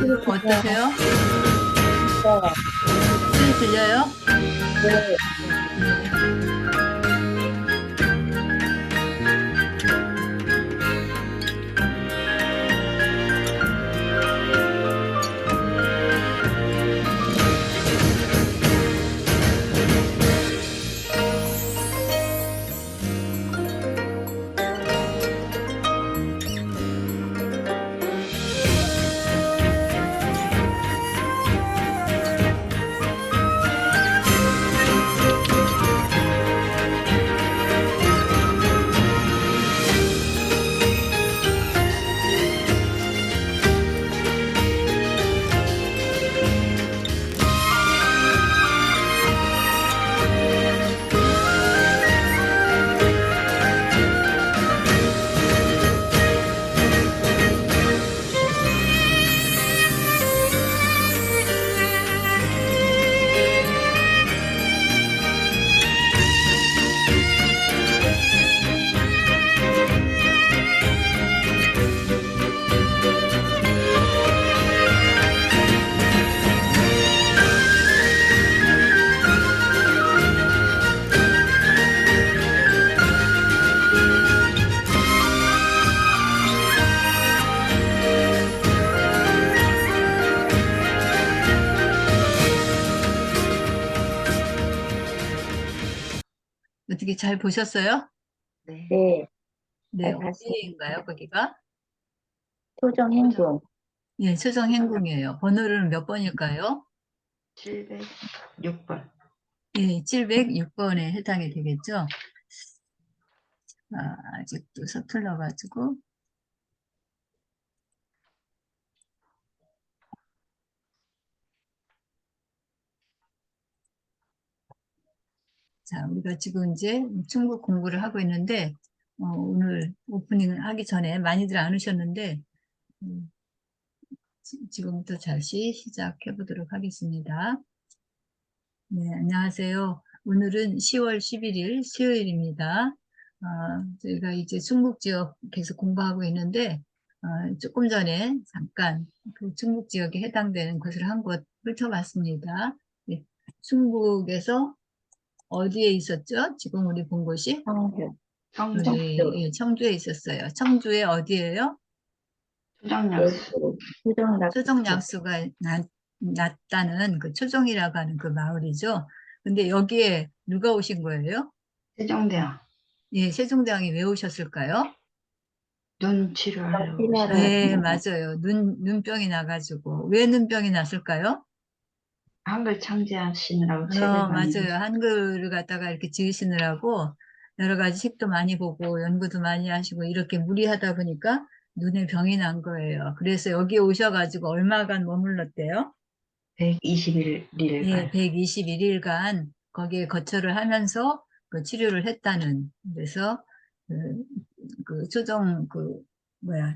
지금 어떠세요? 소리 들려요? 네, 네. 어떻게 잘 보셨어요? 네. 네, 네, 잘 어디인가요, 봤습니다. 거기가? 토정 행동. 예, 최종 행궁이에요. 번호는 몇 번일까요? 706번. 예, 706번에 해당이 되겠죠? 아, 아직도 서툴러가지고. 자, 우리가 지금 이제 중국 공부를 하고 있는데, 오늘 오프닝 하기 전에 많이들 안 오셨는데, 음, 지금부터 다시 시작해 보도록 하겠습니다. 네, 안녕하세요. 오늘은 10월 11일 수요일입니다. 저희가 이제 충북 지역 계속 공부하고 있는데, 조금 전에 잠깐 그 충북 지역에 해당되는 것을 한 곳 훑어봤습니다. 네, 충북에서 어디에 있었죠? 지금 우리 본 곳이? 청주. 청주. 우리 예, 청주에 있었어요. 청주에 어디예요? 초장약수. 토정 초정 낙수. 약수가 났다는 그 초정이라고 하는 그 마을이죠. 근데 여기에 누가 오신 거예요? 세종대왕. 예, 세종대왕이 왜 오셨을까요? 눈 치료하려고 필요하러 오셨어요. 네, 왔습니다. 맞아요. 눈병이 나가지고. 왜 눈병이 났을까요? 한글 창제하시느라고 책을 많이 맞아요. 한글을 갖다가 이렇게 지으시느라고 여러 가지 책도 많이 보고 연구도 많이 하시고 이렇게 무리하다 보니까 눈에 병이 난 거예요. 그래서 여기 오셔가지고 얼마간 머물렀대요? 121일간. 예, 121일간 거기에 거처를 하면서 그 치료를 했다는, 그래서 그, 그 초정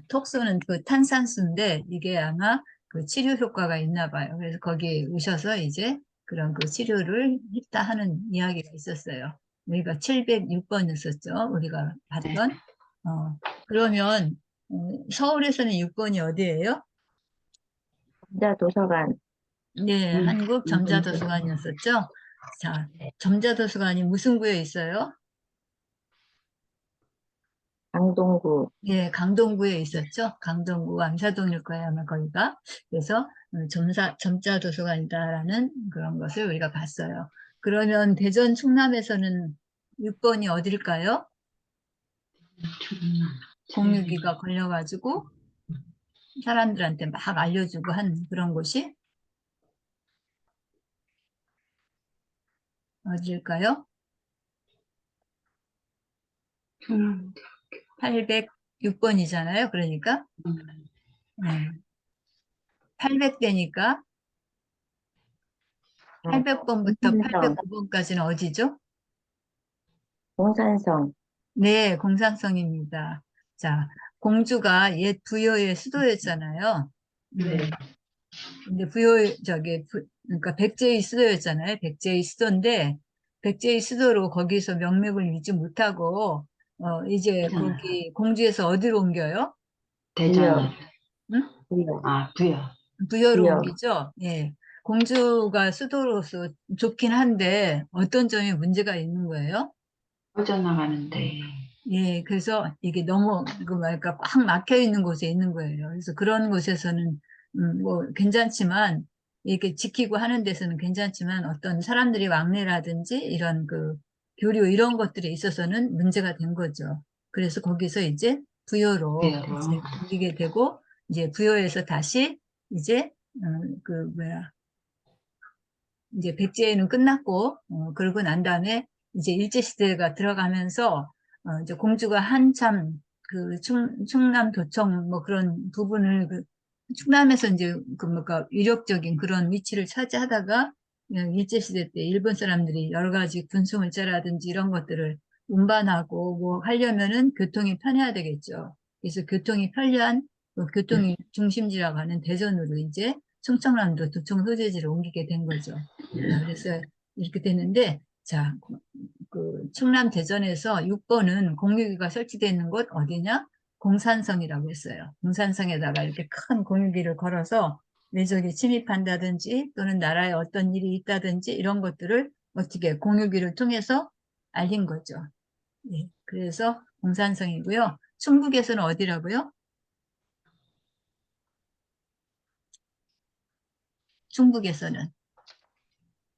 톡 쏘는 그 탄산수인데 이게 아마 그 치료 효과가 있나 봐요. 그래서 거기에 오셔서 이제 그런 그 치료를 했다 하는 이야기가 있었어요. 우리가 706번이었었죠. 우리가 네. 봤던. 그러면 서울에서는 6번이 어디예요? 남자 도서관. 네, 한국 음. 점자도서관이었었죠. 자, 점자도서관이 무슨 구에 있어요? 강동구. 예, 강동구에 있었죠. 강동구 암사동일 거예요, 아마 거기가. 그래서 점자도서관이다라는 그런 것을 우리가 봤어요. 그러면 대전 충남에서는 6번이 어딜까요? 충남. 공유기가 걸려가지고 사람들한테 막 알려주고 한 그런 곳이 어딜까요? 충남. 806번이잖아요. 그러니까 800대니까 800번부터 공산성. 805번까지는 어디죠? 공산성. 네, 공산성입니다. 자, 공주가 옛 부여의 수도였잖아요. 네. 근데 그러니까 백제의 수도였잖아요. 백제의 수도인데, 백제의 수도로 거기서 명맥을 유지 못하고, 이제 부여. 거기 공주에서 어디로 옮겨요? 대전. 부여. 응? 부여. 아, 부여. 부여로 부여. 옮기죠. 예. 공주가 수도로서 좋긴 한데 어떤 점이 문제가 있는 거예요? 빠져나가는데. 예, 그래서 이게 너무 그 뭐랄까 꽉 막혀 있는 곳에 있는 거예요. 그래서 그런 곳에서는 뭐 괜찮지만 이렇게 지키고 하는 데서는 괜찮지만 어떤 사람들이 왕래라든지 이런 그 교류 이런 것들에 있어서는 문제가 된 거죠. 그래서 거기서 이제 부여로 부여로. 이제 옮기게 되고 이제 부여에서 다시 이제 그 뭐야 이제 백제는 끝났고 그러고 난 다음에 이제 일제시대가 들어가면서 이제 공주가 한참 그 충남 도청 뭐 그런 부분을 그 충남에서 이제 그 뭐가 위력적인 그런 위치를 차지하다가 그냥 일제시대 때 일본 사람들이 여러 가지 군수물자라든지 이런 것들을 운반하고 뭐 하려면은 교통이 편해야 되겠죠. 그래서 교통이 편리한 그 교통이 중심지라고 하는 대전으로 이제 충청남도 도청 소재지를 옮기게 된 거죠. 자, 그래서 이렇게 됐는데, 자, 그 충남 대전에서 6번은 공유기가 설치되어 있는 곳 어디냐? 공산성이라고 했어요. 공산성에다가 이렇게 큰 공유기를 걸어서 외적이 침입한다든지 또는 나라에 어떤 일이 있다든지 이런 것들을 어떻게 공유기를 통해서 알린 거죠. 예, 그래서 공산성이고요. 충북에서는 어디라고요? 충북에서는.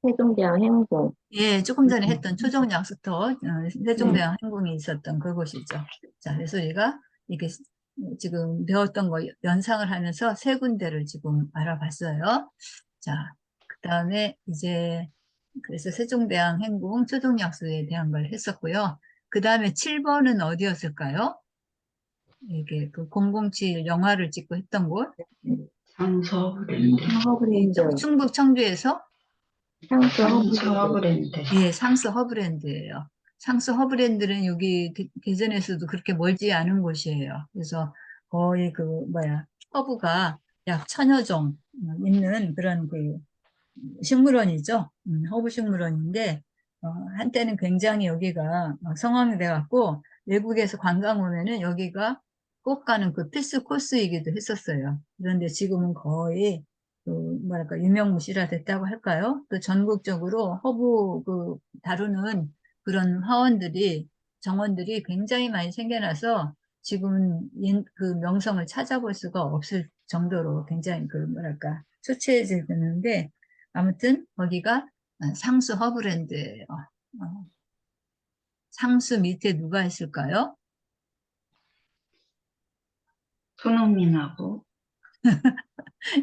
세종대왕 행궁. 예, 조금 전에 했던 초정약수터, 네. 세종대왕 행궁이 있었던 그곳이죠. 자, 그래서 우리가 이게 지금 배웠던 거 연상을 하면서 세 군데를 지금 알아봤어요. 자, 그 다음에 이제, 그래서 세종대왕 행궁, 초정약수에 대한 걸 했었고요. 그 다음에 7번은 어디였을까요? 이게 그 007 영화를 찍고 했던 곳. 상서브랜드. 허브랜드. 충북 청주에서 상수 허브랜드. 상서브랜드. 예, 상스 허브랜드예요. 상스 허브랜드는 여기 대전에서도 그렇게 멀지 않은 곳이에요. 그래서 거의 그 뭐야 허브가 약 1000여 종 있는 그런 그 식물원이죠. 허브 식물원인데 한때는 굉장히 여기가 성황이 돼갖고 외국에서 관광 오면은 여기가 꼭 가는 그 필수 코스이기도 했었어요. 그런데 지금은 거의 그 뭐랄까 유명무실화 됐다고 할까요? 또 전국적으로 허브 그 다루는 그런 화원들이 정원들이 굉장히 많이 생겨나서 지금은 그 명성을 찾아볼 수가 없을 정도로 굉장히 그 뭐랄까 초췌해지는데 아무튼 거기가 상수 허브랜드예요. 상수 밑에 누가 있을까요? 손흥민하고.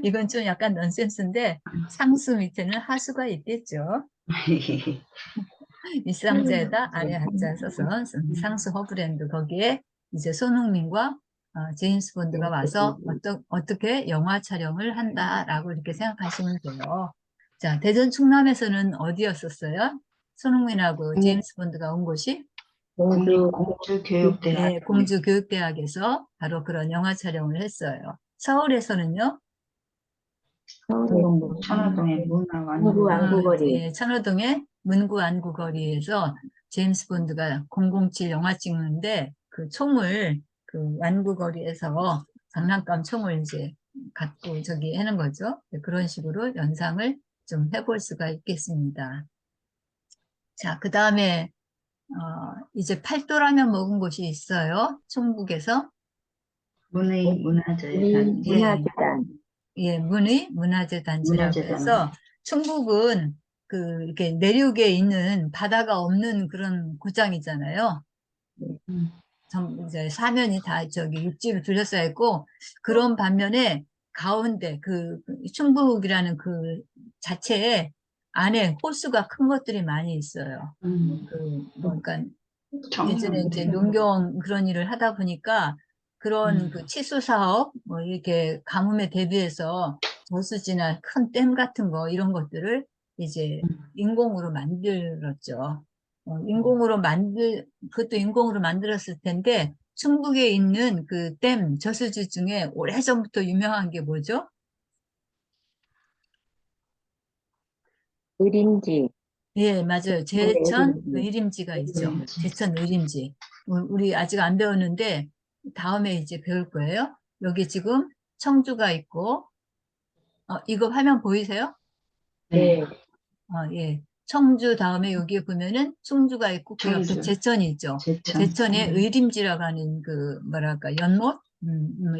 이건 좀 약간 넌센스인데 상수 밑에는 하수가 있겠죠. 윗상자에다 아래 하자 써서 상수 허브랜드 거기에 이제 손흥민과 제임스 본드가 와서 어떻게 영화 촬영을 한다라고 이렇게 생각하시면 돼요. 자, 대전 충남에서는 어디였었어요? 손흥민하고 제임스 본드가 온 곳이? 공주. 공주교육대학. 네, 공주교육대학에서 바로 그런 영화 촬영을 했어요. 서울에서는요? 서울은 천호동의 문구 문화관광. 안구거리. 예, 천호동의 문구 안구거리에서 제임스 본드가 007 영화 찍는데 그 총을 그 완구거리에서 장난감 총을 이제 갖고 저기 하는 거죠. 그런 식으로 연상을 좀 해볼 수가 있겠습니다. 자, 그 다음에 이제 팔도라면 먹은 곳이 있어요. 충북에서. 문의 문화재단. 예, 문화재단. 예, 문화재 단지라고 문화재단. 해서 충북은 그 이렇게 내륙에 있는 바다가 없는 그런 고장이잖아요. 음. 이제 사면이 다 저기 육지로 둘러싸여 있고 그런 반면에 가운데 그 충북이라는 그 자체에 안에 호수가 큰 것들이 많이 있어요. 그 그러니까 예전에 이제 농경 그런 일을 하다 보니까 그런 그 치수 사업 뭐 이렇게 가뭄에 대비해서 저수지나 큰 댐 같은 거 이런 것들을 이제 인공으로 만들었죠. 그것도 인공으로 만들었을 텐데 충북에 있는 그 댐 저수지 중에 오래전부터 유명한 게 뭐죠? 의림지. 예, 맞아요. 제천 의림지. 의림지가 있죠. 의림지. 제천 의림지. 우리 아직 안 배웠는데 다음에 이제 배울 거예요. 여기 지금 청주가 있고 이거 화면 보이세요? 네. 네. 예. 청주 다음에 여기에 보면은 충주가 있고 그 옆에 청주, 제천이 있죠. 제천. 제천에 의림지라고 하는 그 뭐랄까 연못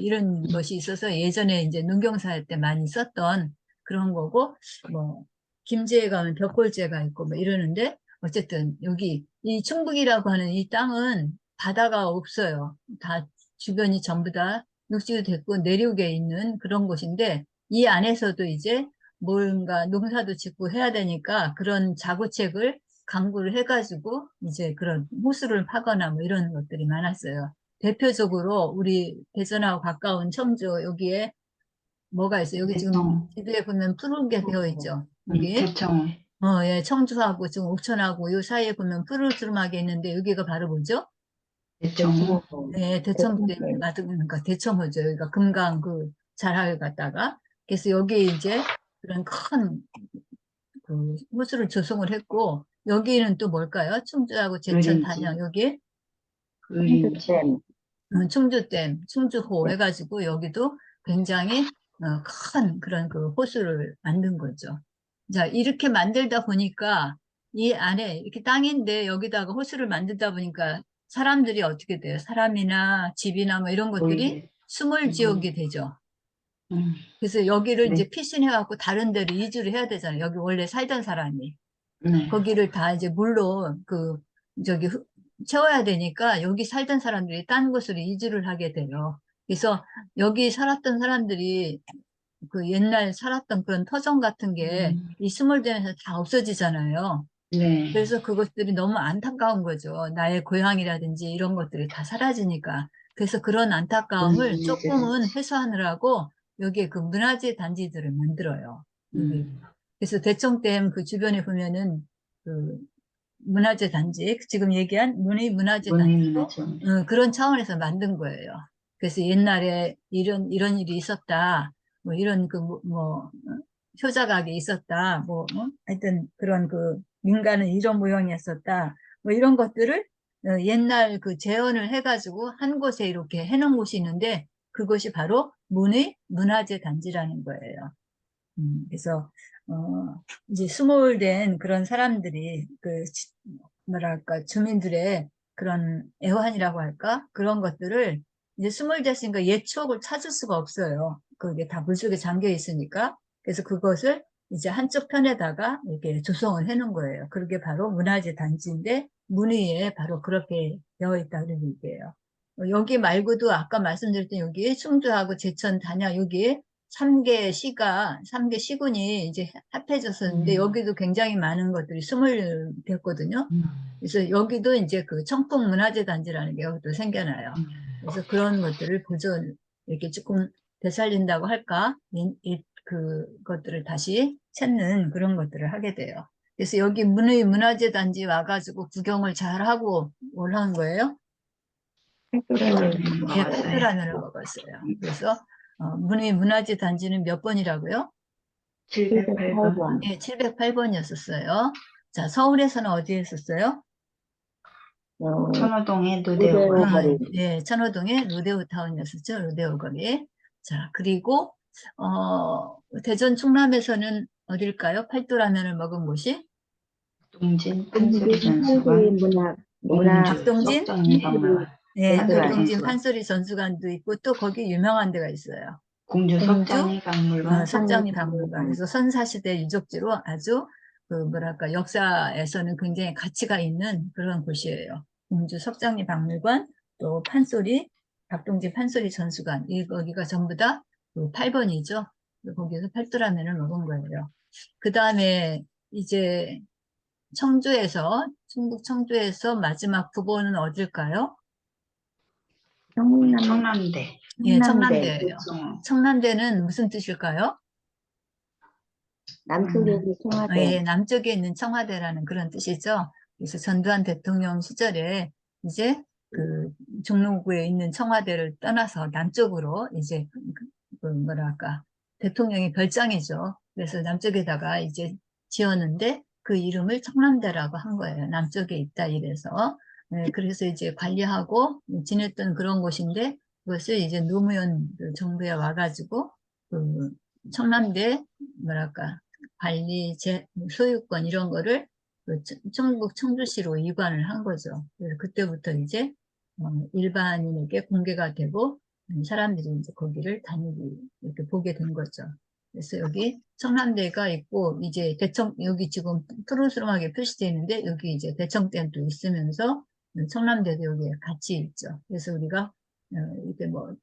이런 것이 있어서 예전에 이제 농경사 할 때 많이 썼던 그런 거고 뭐 김제에 가면 벽골제가 있고 뭐 이러는데 어쨌든 여기 이 충북이라고 하는 이 땅은 바다가 없어요. 다 주변이 전부 다 육지도 됐고 내륙에 있는 그런 곳인데 이 안에서도 이제 뭔가 농사도 짓고 해야 되니까 그런 자구책을 강구를 해가지고 이제 그런 호수를 파거나 뭐 이런 것들이 많았어요. 대표적으로 우리 대전하고 가까운 청주 여기에 뭐가 있어요? 여기 지금 대청, 지도에 보면 푸른 게 되어 있죠. 여기 대청, 예, 청주하고 지금 옥천하고 요 사이에 보면 푸르스름하게 있는데 여기가 바로 뭐죠? 대청, 네, 대청댐 맞으니까 대청호죠. 여기가 금강 그 자락을 갖다가 그래서 여기 이제 그런 큰 그 호수를 조성을 했고 여기는 또 뭘까요? 충주하고 제천 의림지, 단양 여기 의림지. 댐. 충주댐, 충주호 네. 해가지고 여기도 굉장히 큰 그런 그 호수를 만든 거죠. 자, 이렇게 만들다 보니까 이 안에 이렇게 땅인데 여기다가 호수를 만들다 보니까 사람들이 어떻게 돼요? 사람이나 집이나 뭐 이런 것들이 보이게. 스몰 지역이 되죠. 음, 그래서 여기를 이제 네, 피신해갖고 다른 데로 이주를 해야 되잖아요. 여기 원래 살던 사람이. 네. 거기를 다 이제 물로 저기 채워야 되니까 여기 살던 사람들이 딴 곳으로 이주를 하게 돼요. 그래서 여기 살았던 사람들이 그 옛날 살았던 그런 터전 같은 게 음, 이 스몰덴에서 다 없어지잖아요. 네. 그래서 그것들이 너무 안타까운 거죠. 나의 고향이라든지 이런 것들이 다 사라지니까. 그래서 그런 안타까움을 조금은 문제든지. 해소하느라고 여기에 그 문화재 단지들을 만들어요. 여기. 음, 그래서 대청댐 그 주변에 보면은 그 문화재 단지, 지금 얘기한 문화재 단지도 문화죠. 그런 차원에서 만든 거예요. 그래서 옛날에 이런 일이 있었다. 뭐 이런 효자각이 있었다. 하여튼 그런 그 민가는 이런 모형이었었다. 뭐 이런 것들을 옛날 그 재현을 해가지고 한 곳에 이렇게 해놓은 곳이 있는데 그것이 바로 문화재 단지라는 거예요. 그래서 이제 스몰된 그런 사람들이 뭐랄까 주민들의 그런 애환이라고 할까 그런 것들을 이제 스몰됐으니까 옛 추억을 찾을 수가 없어요. 그게 다 물속에 잠겨 있으니까 그래서 그것을 이제 한쪽 편에다가 이렇게 조성을 해놓은 거예요. 그게 바로 문화재 단지인데 문의에 바로 그렇게 되어 있다 그런 얘기예요. 여기 말고도 아까 말씀드렸던 여기 충주하고 제천 단양 여기 3개 시군이 이제 합해졌었는데 음, 여기도 굉장히 많은 것들이 스물 됐거든요. 음, 그래서 여기도 이제 그 청풍 문화재 단지라는 게 여기도 생겨나요. 음. 그래서 그런 것들을 이렇게 조금 되살린다고 할까? 그것들을 다시 찾는 그런 것들을 하게 돼요. 그래서 여기 문화재 단지 와가지고 구경을 잘 하고 뭘 한 거예요? 팔도라는 예, 먹었어요. 팔도라면을 먹었어요. 그래서 문화재 단지는 몇 번이라고요? 708번. 708번. 예, 708번이었었어요. 자, 서울에서는 어디에 했었어요? 천호동의 노대오거리. 무대오 아, 거리. 예, 천호동의 로데오 타운이었었죠. 로데오 거리. 자, 그리고 대전 충남에서는 어딜까요? 팔도라면을 먹은 곳이? 동진 판소리 동진 한소리 전수관, 문화 공주 낙동진? 석정리 한소리 박물관, 예, 판소리 전수관. 낙동진 전수관, 판소리 전수관도 있고 또 거기 유명한 데가 있어요. 공주 공주 석정리 박물관, 석장리 석장리 박물관. 박물관. 그래서 선사시대 유적지로 아주 그 뭐랄까 역사에서는 굉장히 가치가 있는 그런 곳이에요. 공주 석장리 박물관, 또 판소리, 박동진 판소리 전수관. 여기가 전부 다그 8번이죠. 거기서 팔도라면을 먹은 거예요. 그 다음에 이제 충북 청주에서 마지막 9번은 어딜까요? 경남, 청남대, 예, 청남대. 청남대예요. 대충 청남대는 무슨 뜻일까요? 남쪽에 있는 청와대. 예, 남쪽에 있는 청와대라는 그런 뜻이죠. 그래서 전두환 대통령 시절에 이제 그 종로구에 있는 청와대를 떠나서 남쪽으로 이제 뭐랄까 대통령이 별장이죠. 그래서 남쪽에다가 이제 지었는데 그 이름을 청남대라고 한 거예요. 남쪽에 있다 이래서. 네, 그래서 이제 관리하고 지냈던 그런 곳인데 그것을 이제 노무현 그 정부에 와가지고 그 청남대 뭐랄까 관리 소유권 이런 거를 그 충북 청주시로 이관을 한 거죠. 그래서 그때부터 이제 일반인에게 공개가 되고 사람들이 이제 거기를 다니기 이렇게 보게 된 거죠. 그래서 여기 청남대가 있고 이제 대청 여기 지금 푸르스름하게 표시되어 있는데 여기 이제 대청댐도 있으면서 청남대도 여기에 같이 있죠. 그래서 우리가 이게 뭐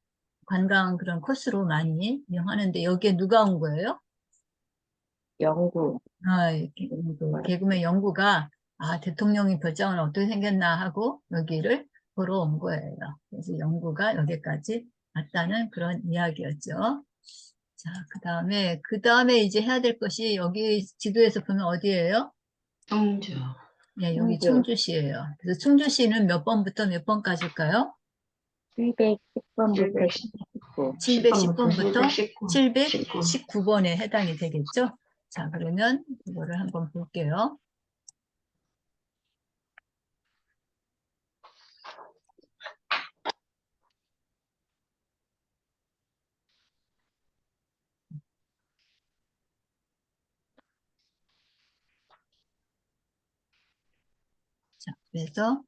관광 그런 코스로 많이 이용하는데 여기에 누가 온 거예요? 영구. 이렇게 그 개그맨 영구가 대통령이 별장은 어떻게 생겼나 하고 여기를 보러 온 거예요. 그래서 영구가 여기까지 왔다는 그런 이야기였죠. 자, 그 다음에 이제 해야 될 것이 여기 지도에서 보면 어디예요? 청주. 예, 여기 청주. 청주시예요. 그래서 청주시는 몇 번부터 몇 번까지일까요? 710번부터 19. 710번부터 719. 719번에 해당이 되겠죠? 자, 그러면 이거를 한번 볼게요. 자, 그래서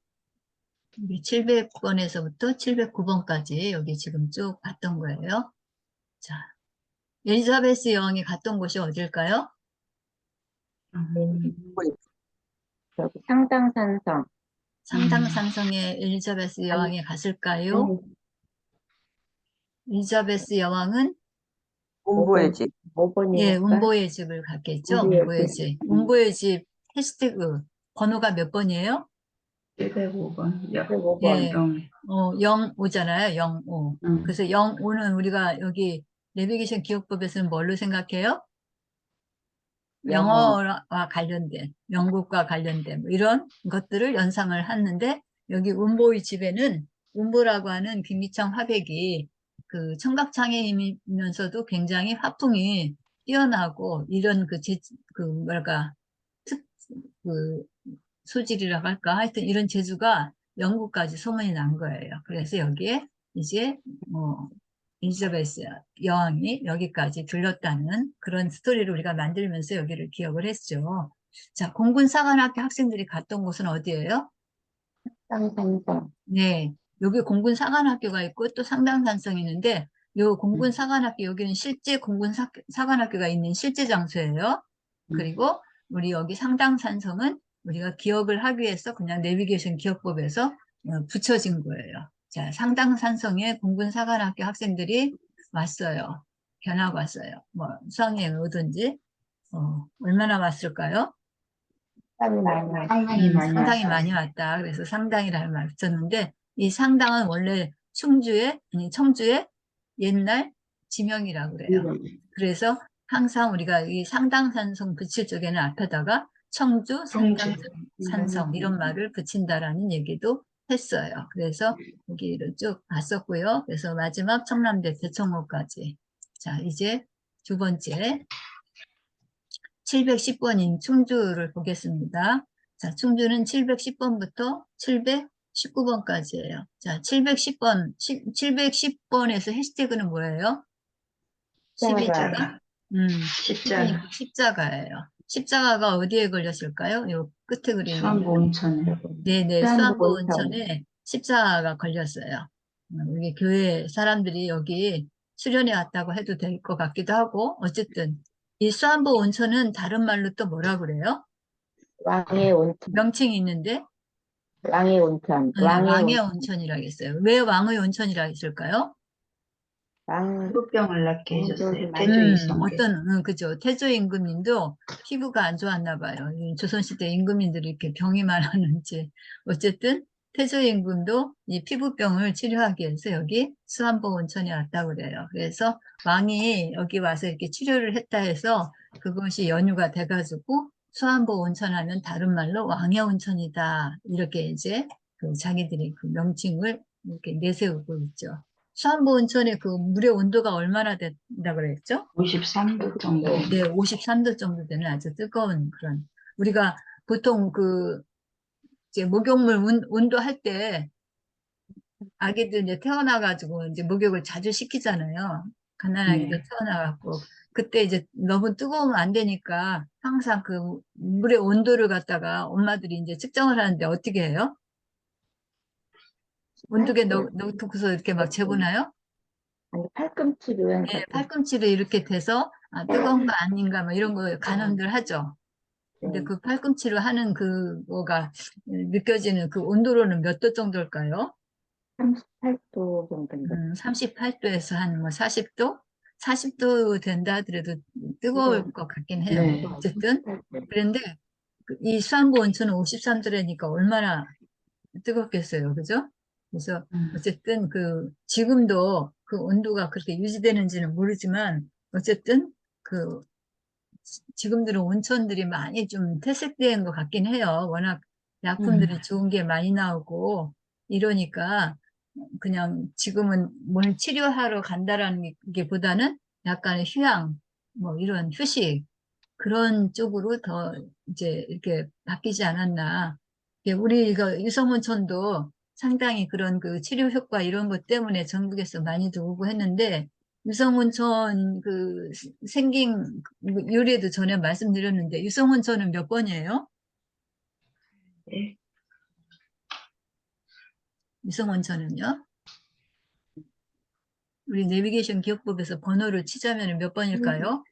여기 700번에서부터 709번까지 여기 지금 쭉 봤던 거예요. 자, 엘리자베스 여왕이 갔던 곳이 어딜까요? 여기 상당산성. 상당산성에 엘리자베스 여왕이 갔을까요? 음, 엘리자베스 여왕은 공부의 집. 5번이니까. 운보의 집을 갔겠죠? 운보의 운보의 집. 운보의 집 해시태그 번호가 몇 번이에요? 705번. 5번. 05잖아요. 05. 그래서 05는 우리가 여기 내비게이션 기억법에서는 뭘로 생각해요? 영어. 영어와 관련된, 영국과 관련된 뭐 이런 것들을 연상을 하는데 여기 운보의 집에는 운보라고 하는 김미창 화백이 그 청각장애인이면서도 굉장히 화풍이 뛰어나고 이런 그 뭐랄까 특, 그 소질이라고 할까 하여튼 이런 재주가 영국까지 소문이 난 거예요. 그래서 여기에 이제 엘리자베스 여왕이 여기까지 들렸다는 그런 스토리를 우리가 만들면서 여기를 기억을 했죠. 자, 공군사관학교 학생들이 갔던 곳은 어디예요? 상당산성. 네, 여기 공군사관학교가 있고 또 상당산성이 있는데 요 공군사관학교 여기는 실제 공군사관학교가 있는 실제 장소예요. 그리고 우리 여기 상당산성은 우리가 기억을 하기 위해서 그냥 내비게이션 기억법에서 붙여진 거예요. 자, 상당산성에 공군사관학교 학생들이 왔어요. 견학 왔어요. 뭐 수학여행 오든지 얼마나 왔을까요? 상당히 많이 상당히 많이 왔다. 그래서 상당이라는 말 붙였는데 이 상당은 원래 청주의 옛날 지명이라고 그래요. 그래서 항상 우리가 이 상당산성 붙일 적에는 앞에다가 청주 상당산성 이런 말을 붙인다라는 얘기도 했어요. 그래서 여기를 쭉 봤었고요. 그래서 마지막 청남대 대청호까지. 자, 이제 두 번째 710번인 충주를 보겠습니다. 자, 충주는 710번부터 719번까지예요. 자, 710번에서 해시태그는 뭐예요? 십자가. 십자가. 십자가예요. 십자가가 어디에 걸렸을까요? 요 끝에 그리는 수안보 온천에. 네네, 수안보 수안보 온천. 온천에 십자가가 걸렸어요. 여기 교회 사람들이 여기 수련회 왔다고 해도 될 것 같기도 하고, 어쨌든 이 수안보 온천은 다른 말로 또 뭐라 그래요? 왕의 온천. 명칭이 있는데 왕의 온천. 왕의 온천이라고 했어요. 왜 왕의 온천이라고 했을까요? 피부병을 낫게 해줬어요. 태조 태조 이성계. 그죠. 태조 임금님도 피부가 안 좋았나 봐요. 이 조선시대 임금님들이 이렇게 병이 많았는지. 어쨌든 태조 임금도 이 피부병을 치료하기 위해서 여기 수안보 온천에 왔다고 그래요. 그래서 왕이 여기 와서 이렇게 치료를 했다 해서 그것이 연유가 돼가지고 수안보 온천 하면 다른 말로 왕의 온천이다. 이렇게 이제 그 자기들이 그 명칭을 이렇게 내세우고 있죠. 수안보 온천의 그 물의 온도가 얼마나 된다 그랬죠? 53도 정도. 네, 53도 정도 되는 아주 뜨거운 그런. 우리가 보통 이제 목욕물 온도 할 때 아기들 이제 태어나가지고 이제 목욕을 자주 시키잖아요. 갓난아기도 태어나갖고. 그때 이제 너무 뜨거우면 안 되니까 항상 그 물의 온도를 갖다가 엄마들이 이제 측정을 하는데 어떻게 해요? 온도계 놓고서 이렇게 막 재보나요? 아니, 팔꿈치로는 예, 팔꿈치로 이렇게 돼서 뜨거운가 아닌가 뭐 이런 거 가늠들 하죠. 근데 그 팔꿈치로 하는 그거가 느껴지는 그 온도로는 몇 도 정도일까요? 38도 정도인데. 38도에서 한 뭐 40도? 40도 된다 하더라도 뜨거울 것 같긴 해요. 네. 어쨌든. 그런데 이 수안보 온천은 53도라니까 얼마나 뜨겁겠어요. 그죠? 그래서 어쨌든 지금도 그 온도가 그렇게 유지되는지는 모르지만 어쨌든 그 지금들은 온천들이 많이 좀 퇴색된 것 같긴 해요. 워낙 약품들이 좋은 게 많이 나오고 이러니까 그냥 지금은 뭘 치료하러 간다라는 게 보다는 약간의 휴양, 뭐 이런 휴식, 그런 쪽으로 더 이제 이렇게 바뀌지 않았나. 우리 이거 유성온천도 상당히 그런 그 치료 효과 이런 것 때문에 전국에서 많이들 오고 했는데 유성온천 생긴 요리에도 전에 말씀드렸는데 유성온천은 몇 번이에요? 네. 유성온천은요? 우리 내비게이션 기억법에서 번호를 치자면 몇 번일까요?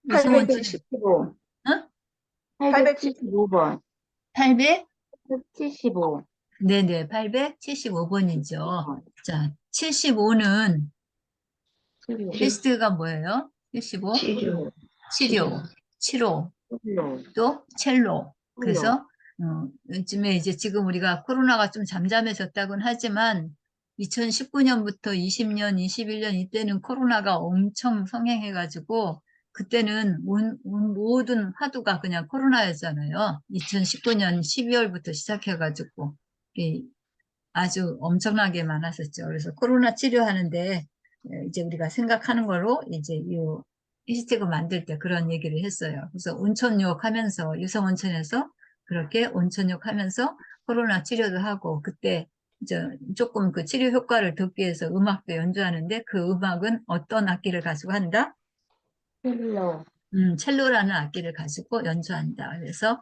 유성온천은 875. 어? 875번. 800? 875. 네네, 875번이죠. 자, 75는 리스트가 뭐예요? 75? 치료. 치료, 치료, 홀로. 또 첼로. 홀로. 그래서 요즘에 이제 지금 우리가 코로나가 좀 잠잠해졌다고는 하지만 2019년부터 20년, 21년 이때는 코로나가 엄청 성행해가지고 그때는 모든 화두가 그냥 코로나였잖아요. 2019년 12월부터 시작해가지고 아주 엄청나게 많았었죠. 그래서 코로나 치료하는데 이제 우리가 생각하는 걸로 이제 이 해시태그 만들 때 그런 얘기를 했어요. 그래서 온천욕 하면서 유성온천에서 그렇게 온천욕 하면서 코로나 치료도 하고 그때 이제 조금 그 치료 효과를 돕기 위해서 음악도 연주하는데 그 음악은 어떤 악기를 가지고 한다? 홀로. 첼로라는 악기를 가지고 연주한다. 그래서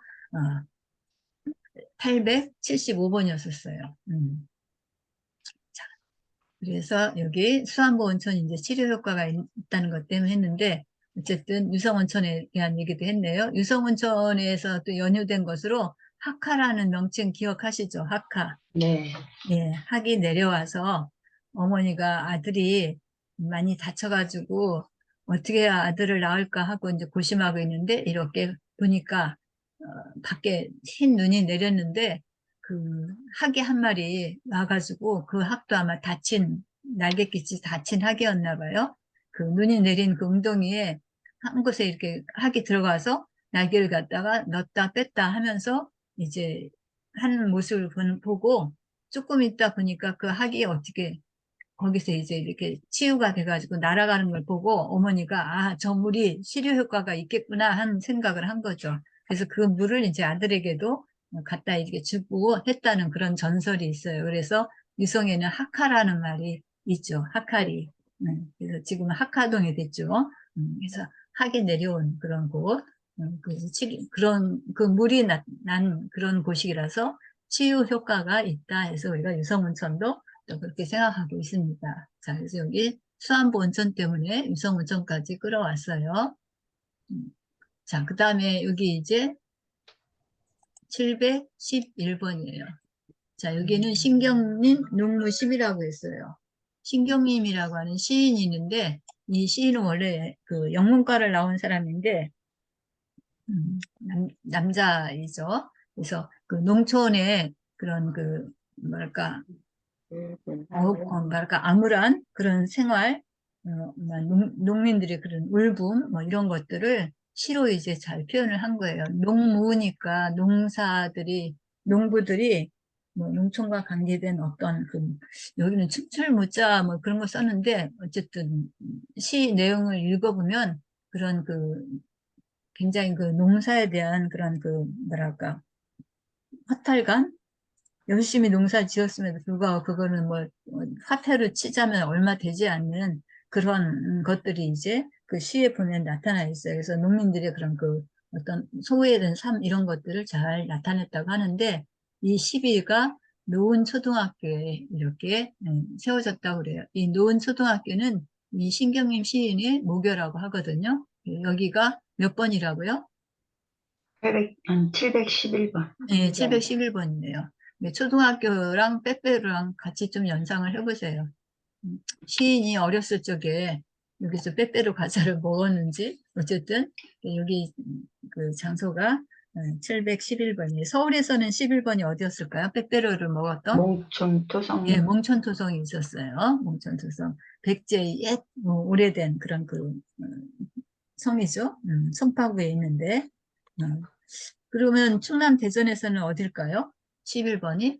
875번이었었어요. 그래서 여기 수안보 온천 이제 치료 효과가 있다는 것 때문에 했는데 어쨌든 유성온천에 대한 얘기도 했네요. 유성온천에서 또 연유된 것으로 학하라는 명칭 기억하시죠? 학하. 네. 예, 학이 내려와서 어머니가 아들이 많이 다쳐가지고 어떻게 해야 아들을 낳을까 하고 이제 고심하고 있는데 이렇게 보니까 밖에 흰 눈이 내렸는데 그 학이 한 마리 와가지고 그 학도 아마 날갯짓이 다친 학이었나 봐요. 그 눈이 내린 그 웅덩이에 한 곳에 이렇게 학이 들어가서 날개를 갖다가 넣었다 뺐다 하면서 이제 하는 모습을 보고 조금 있다 보니까 그 학이 어떻게 거기서 이제 이렇게 치유가 돼가지고 날아가는 걸 보고 어머니가 저 물이 치료 효과가 있겠구나 하는 생각을 한 거죠. 그래서 그 물을 이제 아들에게도 갖다 이렇게 주고 했다는 그런 전설이 있어요. 그래서 유성에는 학하라는 말이 있죠. 학하리. 그래서 지금은 학하동이 됐죠. 그래서 학이 내려온 그런 곳, 그런 그 물이 난 그런 곳이라서 치유 효과가 있다 해서 우리가 유성온천도 또 그렇게 생각하고 있습니다. 자, 그래서 여기 수안보 온천 때문에 유성 온천까지 끌어왔어요. 자, 그 다음에 여기 이제 711번이에요. 자, 여기는 신경림 농무십이라고 했어요. 신경림이라고 하는 시인이 있는데 이 시인은 원래 그 영문과를 나온 사람인데 남자이죠. 그래서 그 농촌에 그런 뭐랄까 뭐랄까, 암울한 그런 생활, 농민들의 그런 울분, 뭐 이런 것들을 시로 이제 잘 표현을 한 거예요. 농무니까 농부들이 뭐 농촌과 관계된 어떤 여기는 춤출무자 뭐 그런 거 썼는데, 어쨌든 시 내용을 읽어보면 그런 굉장히 농사에 대한 그런 뭐랄까, 허탈감? 열심히 농사 지었음에도 불구하고 그거는 뭐 화폐로 치자면 얼마 되지 않는 그런 것들이 이제 그 시에 보면 나타나 있어요. 그래서 농민들의 그런 그 어떤 소외된 삶 이런 것들을 잘 나타냈다고 하는데 이 시비가 노은 초등학교에 이렇게 세워졌다고 그래요. 이 노은 초등학교는 이 신경림 시인의 모교라고 하거든요. 여기가 몇 번이라고요? 711번. 네, 711번이네요. 초등학교랑 빼빼로랑 같이 좀 연상을 해보세요. 시인이 어렸을 적에 여기서 빼빼로 과자를 먹었는지 어쨌든 여기 그 장소가 711번이에요. 서울에서는 11번이 어디였을까요? 빼빼로를 먹었던? 몽촌토성. 예, 몽천토성이 있었어요. 몽천토성. 백제의 옛 오래된 그런 그 성이죠. 송파구에 있는데 그러면 충남 대전에서는 어딜까요? 11번이?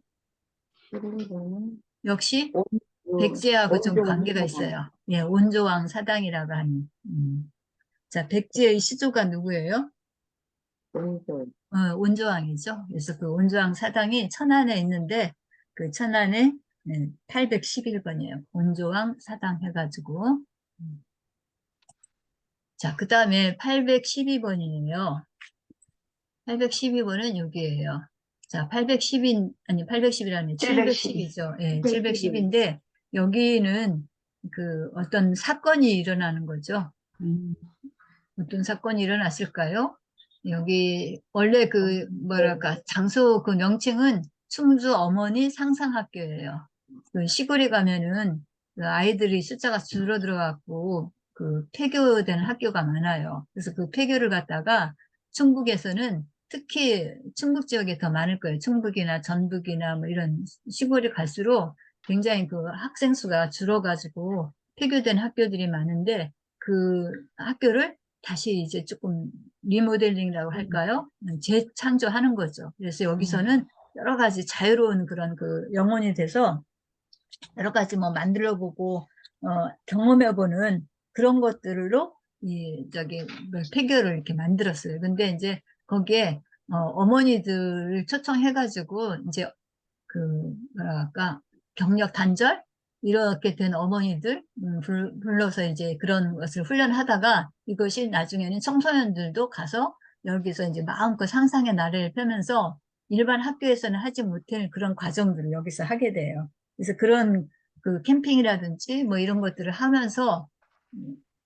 11번은 역시 온조, 백제하고 좀 관계가 온조사당. 있어요. 예, 온조왕 사당이라고 하는. 자, 백제의 시조가 누구예요? 온조. 온조왕이죠. 그래서 그 온조왕 사당이 천안에 있는데 그 천안에 811번이에요. 온조왕 사당 해가지고. 자, 그 다음에 812번이에요. 812번은 여기에요. 자, 810인, 아니, 810이라니, 712. 710이죠. 예, 710인데, 여기는 그 어떤 사건이 일어나는 거죠. 음. 어떤 사건이 일어났을까요? 여기, 원래 그, 뭐랄까, 장소 그 명칭은 충주 어머니 상상학교예요. 그 시골에 가면은 그 아이들이 숫자가 줄어들어갖고 그 폐교된 학교가 많아요. 그래서 그 폐교를 갖다가 충북에서는 특히 충북 지역에 더 많을 거예요. 충북이나 전북이나 뭐 이런 시골에 갈수록 굉장히 그 학생 수가 줄어가지고 폐교된 학교들이 많은데 그 학교를 다시 이제 조금 리모델링이라고 할까요? 재창조하는 거죠. 그래서 여기서는 여러 가지 자유로운 그런 그 영혼이 돼서 여러 가지 뭐 만들어 보고 경험해 보는 그런 것들로 이 저기 뭐 폐교를 이렇게 만들었어요. 근데 이제 거기에 어머니들을 초청해 가지고 이제 그 뭐랄까 경력 단절 이렇게 된 어머니들 불러서 이제 그런 것을 훈련하다가 이것이 나중에는 청소년들도 가서 여기서 이제 마음껏 상상의 나래를 펴면서 일반 학교에서는 하지 못할 그런 과정들을 여기서 하게 돼요. 그래서 그런 그 캠핑이라든지 뭐 이런 것들을 하면서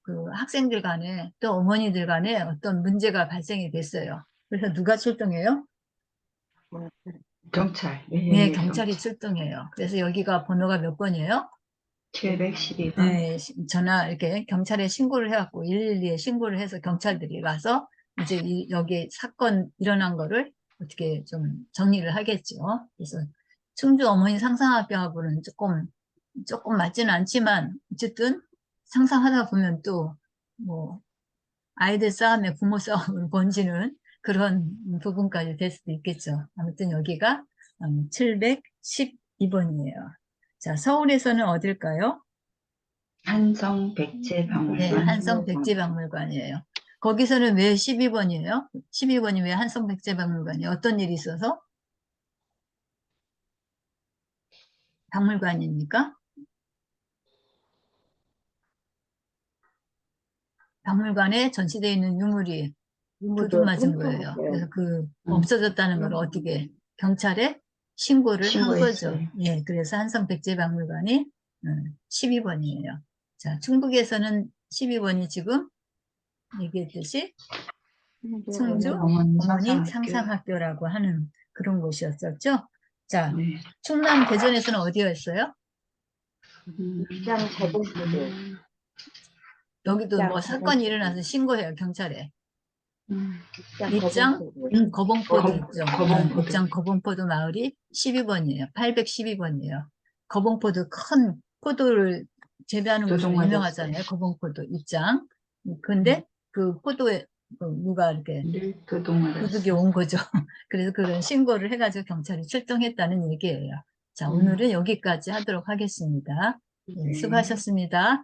그 학생들 간에 또 어머니들 간에 어떤 문제가 발생이 됐어요. 그래서 누가 출동해요? 경찰. 네, 예, 경찰이 출동해요. 그래서 여기가 번호가 몇 번이에요? 712번. 네, 전화, 이렇게 경찰에 신고를 해갖고 112에 신고를 해서 경찰들이 가서 이제 여기 사건 일어난 거를 어떻게 좀 정리를 하겠죠. 그래서 충주 어머니 상상학교하고는 조금 맞지는 않지만 어쨌든 상상하다 보면 또 뭐 아이들 싸움에 부모 싸움을 번지는 그런 부분까지 될 수도 있겠죠. 아무튼 여기가 712번이에요. 자, 서울에서는 어딜까요? 한성 네, 백제박물관. 한성 백제박물관이에요. 거기서는 왜 12번이에요? 12번이 왜 한성 백제박물관이에요? 어떤 일이 있어서? 박물관입니까? 박물관에 전시되어 있는 유물이 도둑 맞은 거예요. 그래서 그 없어졌다는 걸 어떻게 경찰에 신고를 한 거죠. 신고했어요. 예, 그래서 한성 백제박물관이 12번이에요. 자, 충북에서는 12번이 지금 얘기했듯이 충주 어머니 어머니 상상학교. 상상학교라고 하는 그런 곳이었었죠. 자, 네. 충남 대전에서는 어디였어요? 입장 제공부들. 여기도 뭐 입장 사건이 일어나서 신고해요, 경찰에. 입장 입장 제공부들. 거봉포도 있죠. 거봉포도. 입장 거봉포도 마을이 12번이에요. 812번이에요. 거봉포도 큰 포도를 재배하는 곳으로 도둑 유명하잖아요. 거봉포도 입장. 근데 그 포도에 누가 이렇게 도둑 맞았어요. 도둑이 온 거죠. 그래서 그런 신고를 해가지고 경찰이 출동했다는 얘기예요. 자, 오늘은 여기까지 하도록 하겠습니다. 네, 수고하셨습니다.